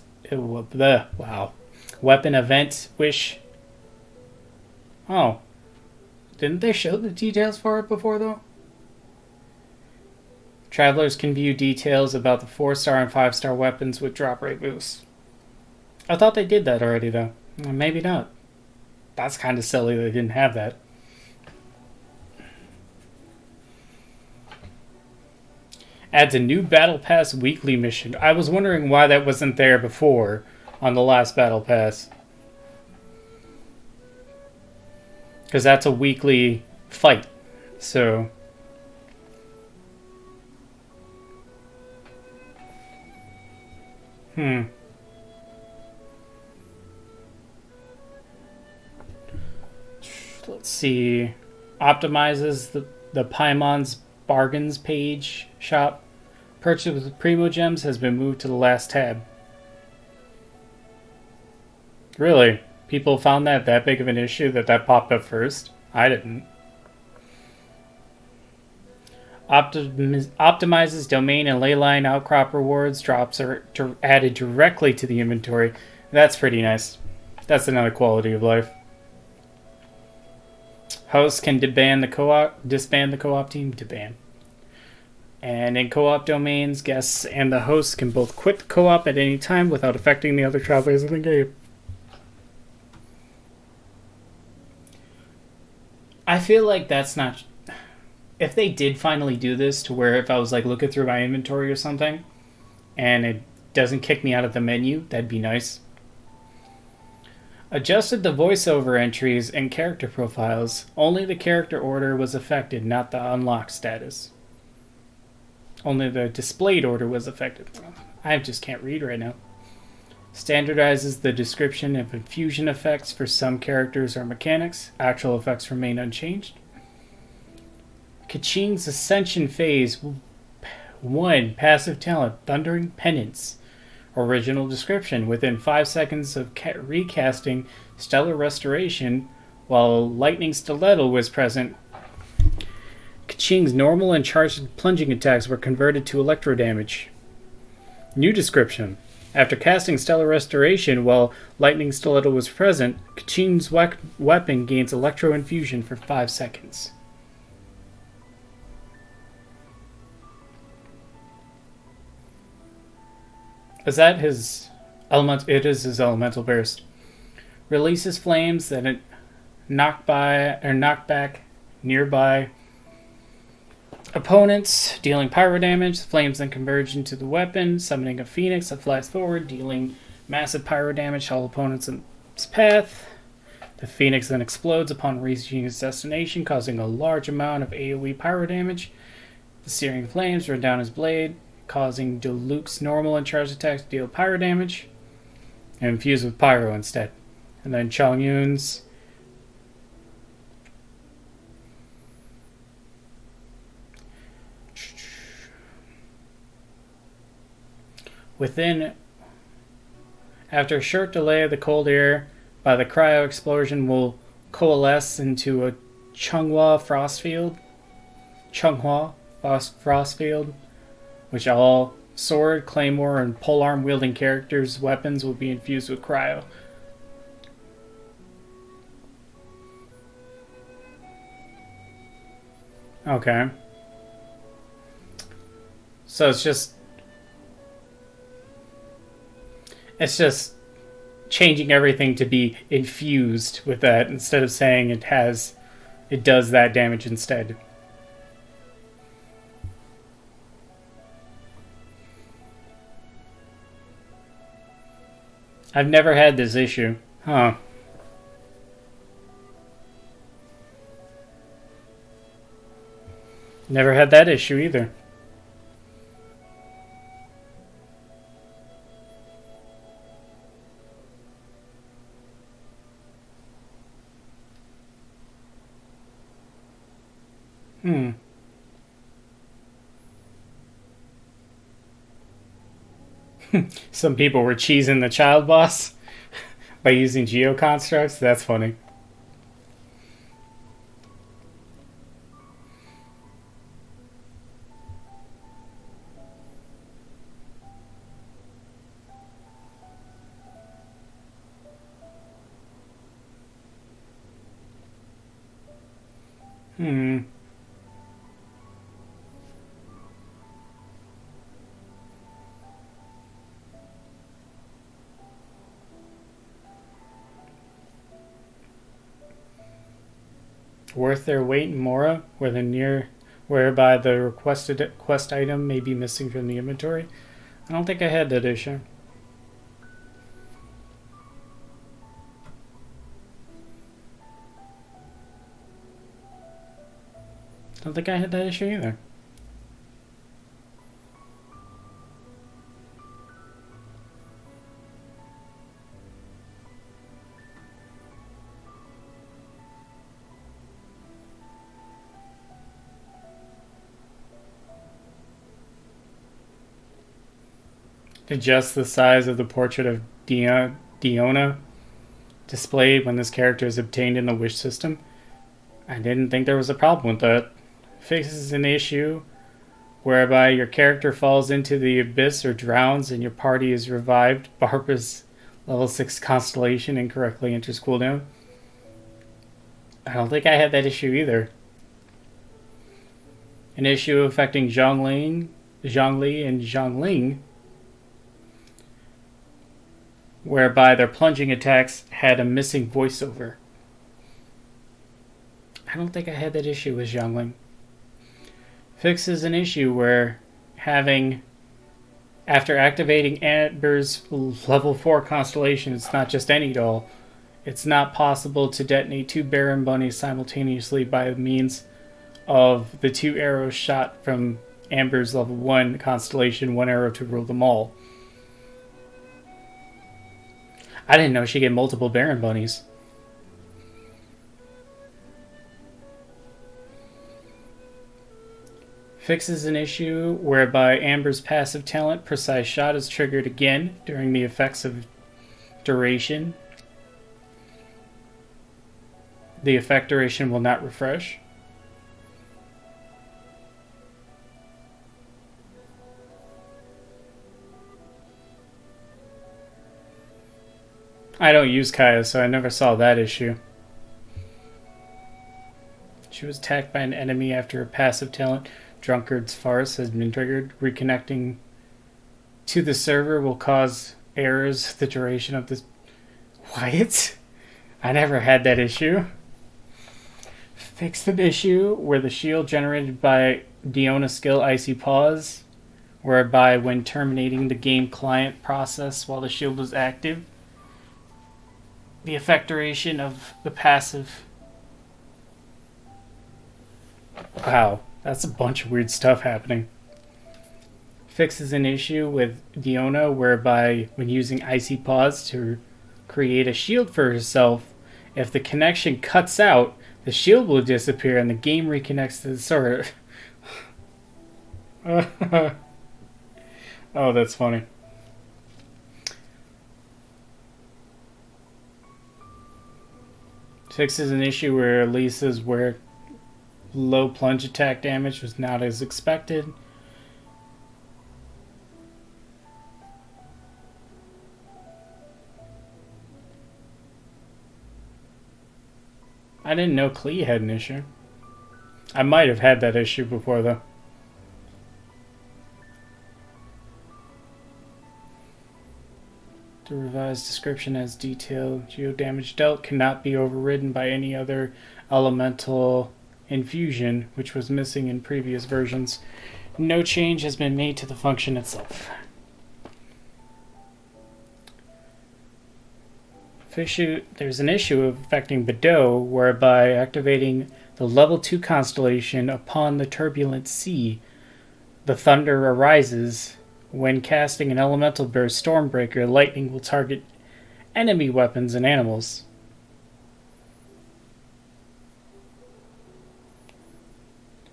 Speaker 1: event wish. Oh. Didn't they show the details for it before, though? Travelers can view details about the 4-star and 5-star weapons with drop rate boosts. I thought they did that already, though. Maybe not. That's kind of silly they didn't have that. Adds a new Battle Pass weekly mission. I was wondering why that wasn't there before on the last Battle Pass. Because that's a weekly fight. So let's see. Optimizes the Paimon's bargains page shop. Purchase with Primo Gems has been moved to the last tab. Really? People found that big of an issue that popped up first. I didn't. Optimizes domain and leyline outcrop rewards. Drops are added directly to the inventory. That's pretty nice. That's another quality of life. Hosts can disband the co-op team. And in co-op domains, guests and the hosts can both quit the co-op at any time without affecting the other travelers in the game. I feel like that's not... If they did finally do this to where if I was like looking through my inventory or something and it doesn't kick me out of the menu, that'd be nice. Adjusted the voiceover entries and character profiles. Only the character order was affected, not the unlock status. Only the displayed order was affected. I just can't read right now. Standardizes the description of infusion effects for some characters or mechanics. Actual effects remain unchanged. Kaching's Ascension Phase 1 passive talent, Thundering Penance. Original description: within 5 seconds of recasting Stellar Restoration, while Lightning Stiletto was present, Kaching's normal and charged plunging attacks were converted to electro damage. New description: after casting Stellar Restoration while Lightning Stiletto was present, Kaching's weapon gains electro infusion for 5 seconds. Is that his element? It is his elemental burst. Releases flames that it knock back nearby opponents, dealing pyro damage. The flames then converge into the weapon, summoning a phoenix that flies forward, dealing massive pyro damage to all opponents in its path. The phoenix then explodes upon reaching its destination, causing a large amount of AoE pyro damage. The searing flames run down his blade, causing Diluc's normal and charged attacks to deal pyro damage, and infuse with pyro instead. And then Chongyun's within, after a short delay, the cold air by the cryo explosion will coalesce into a Changhua frost field, which all sword, claymore, and polearm wielding characters' weapons will be infused with cryo. Okay. So it's just changing everything to be infused with that instead of saying it does that damage instead. I've never had this issue. Huh. Never had that issue either. Some people were cheesing the child boss by using geoconstructs. That's funny. Worth their weight in Mora, whereby the requested quest item may be missing from the inventory. I don't think I had that issue. Don't think I had that issue either. Adjust the size of the portrait of Diona displayed when this character is obtained in the wish system. I didn't think there was a problem with that. Fixes an issue whereby your character falls into the abyss or drowns and your party is revived. Barbara's level 6 constellation incorrectly enters cooldown. I don't think I had that issue either. An issue affecting Zhongli, and Zhongling, whereby their plunging attacks had a missing voiceover. I don't think I had that issue with Zhongling. Fixes an issue where after activating Amber's level 4 constellation, it's not just any doll, it's not possible to detonate 2 Baron Bunnies simultaneously by means of the 2 arrows shot from Amber's level 1 constellation, 1 arrow to rule them all. I didn't know she get multiple Baron Bunnies. Fixes an issue whereby Amber's passive talent, Precise Shot, is triggered again during the effects of duration. The effect duration will not refresh. I don't use Kaya, so I never saw that issue. She was attacked by an enemy after her passive talent, Drunkard's Farce, has been triggered. Reconnecting to the server will cause errors the duration of this. What? I never had that issue. Fixed an issue where the shield generated by Diona skill Icy Pause, whereby when terminating the game client process while the shield was active, the effect duration of the passive. Wow, that's a bunch of weird stuff happening. Fixes an issue with Diona whereby when using Icy Pause to create a shield for herself, if the connection cuts out, the shield will disappear and the game reconnects to the server. Oh, that's funny. Fixes an issue where Lisa's low plunge attack damage was not as expected. I didn't know Klee had an issue. I might have had that issue before though. The revised description as detailed. Geo damage dealt cannot be overridden by any other elemental infusion, which was missing in previous versions. No change has been made to the function itself. There's an issue affecting Bedeau, whereby activating the level 2 constellation upon the turbulent sea, the thunder arises. When casting an elemental burst Stormbreaker, lightning will target enemy weapons and animals.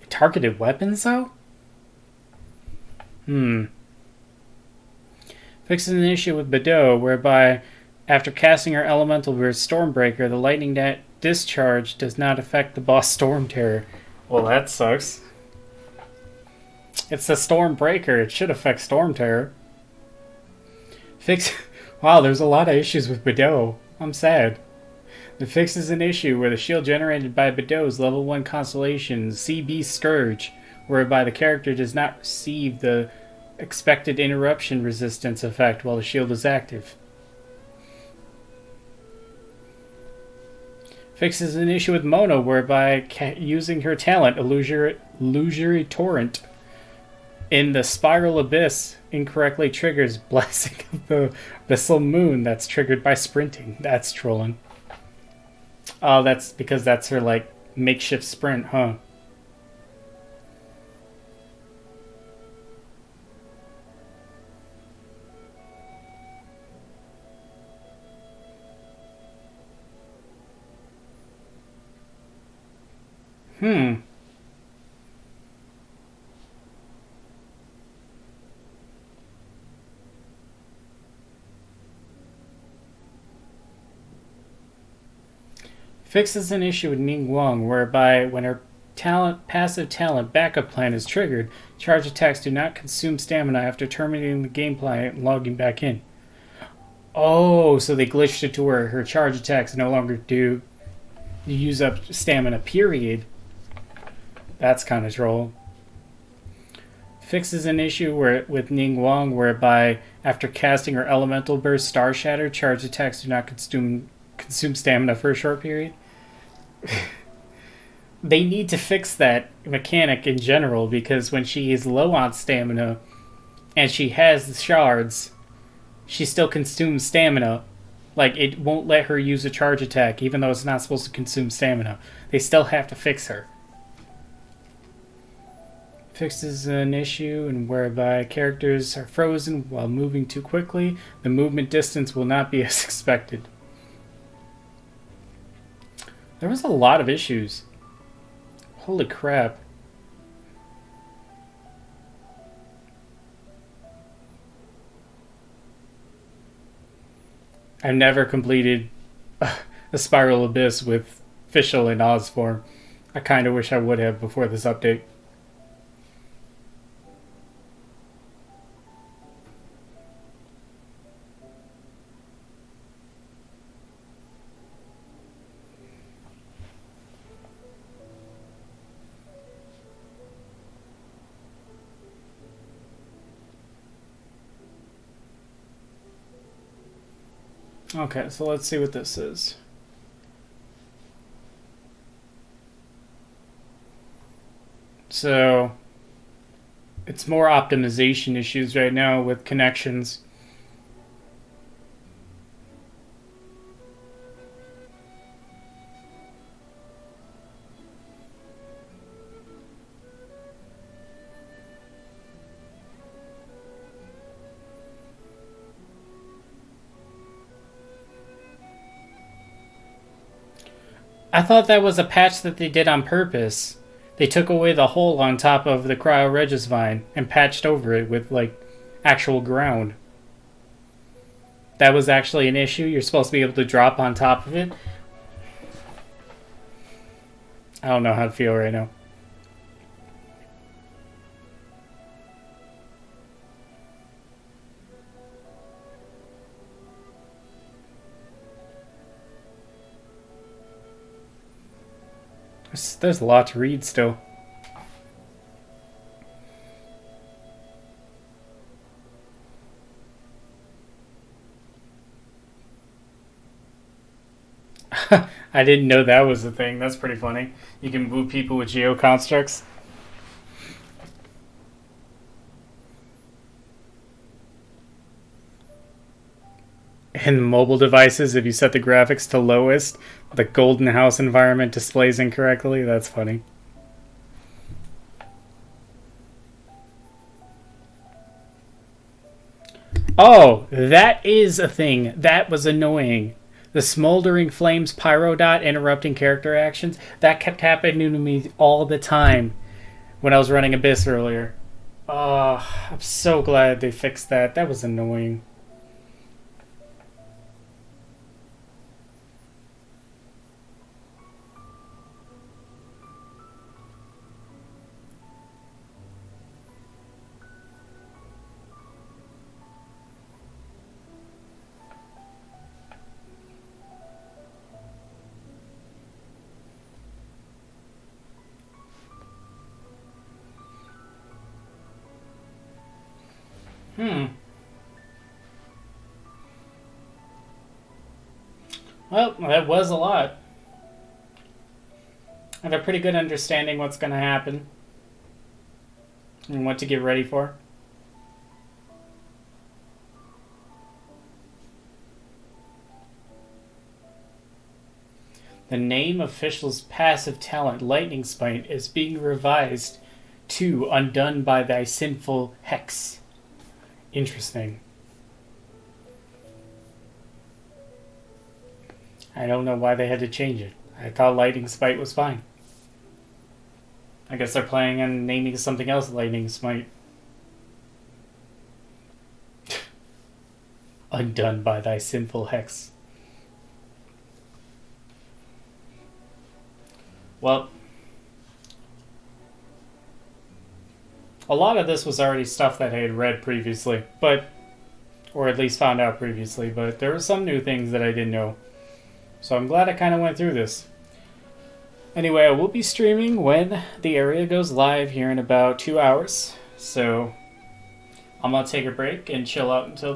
Speaker 1: Targeted weapons, though? Fixes an issue with Bedeau, whereby after casting her elemental burst Stormbreaker, the lightning discharge does not affect the boss Storm Terror. Well, that sucks. It's the Stormbreaker. It should affect Storm Terror. Wow, there's a lot of issues with Bedeau. I'm sad. The fix is an issue where the shield generated by Bedeau's level 1 constellation, CB Scourge, whereby the character does not receive the expected interruption resistance effect while the shield is active. Fixes an issue with Mona, whereby using her talent, Illusory Torrent, in the Spiral Abyss incorrectly triggers Blessing of the Abyssal Moon that's triggered by sprinting. That's trolling. Oh, that's because that's her, like, makeshift sprint, huh? Fixes an issue with Ning Wang whereby when her passive talent backup plan is triggered, charge attacks do not consume stamina after terminating the gameplay and logging back in. Oh, so they glitched it to where her charge attacks no longer do use up stamina, period. That's kind of troll. Fixes an issue with Ning Wang whereby after casting her elemental burst Star Shatter, charge attacks do not consume stamina for a short period. They need to fix that mechanic in general, because when she is low on stamina and she has the shards, she still consumes stamina. Like, it won't let her use a charge attack even though it's not supposed to consume stamina. They still have to fix her. Fixes an issue and whereby characters are frozen while moving too quickly. The movement distance will not be as expected. There was a lot of issues. Holy crap. I've never completed a Spiral Abyss with Fischl and Osform. I kind of wish I would have before this update. Okay, so let's see what this is. So, it's more optimization issues right now with connections. I thought that was a patch that they did on purpose. They took away the hole on top of the Cryo Regisvine and patched over it with, like, actual ground. That was actually an issue. You're supposed to be able to drop on top of it. I don't know how to feel right now. There's a lot to read still. I didn't know that was a thing. That's pretty funny. You can move people with geoconstructs. And mobile devices, if you set the graphics to lowest, the Golden House environment displays incorrectly. That's funny. Oh, that is a thing. That was annoying. The smoldering flames pyro dot interrupting character actions. That kept happening to me all the time when I was running Abyss earlier. Oh, I'm so glad they fixed that. That was annoying. Well, that was a lot. I have a pretty good understanding what's going to happen and what to get ready for. The name of Fischl's passive talent, Lightning Smite, is being revised to Undone by Thy Sinful Hex. Interesting. I don't know why they had to change it. I thought Lightning Smite was fine. I guess they're planning on naming something else Lightning Smite. Undone by Thy Sinful Hex. Well, a lot of this was already stuff that I had read previously, or at least found out previously, but there were some new things that I didn't know. So I'm glad I kind of went through this. Anyway, I will be streaming when the area goes live here in about 2 hours. So I'm going to take a break and chill out until then.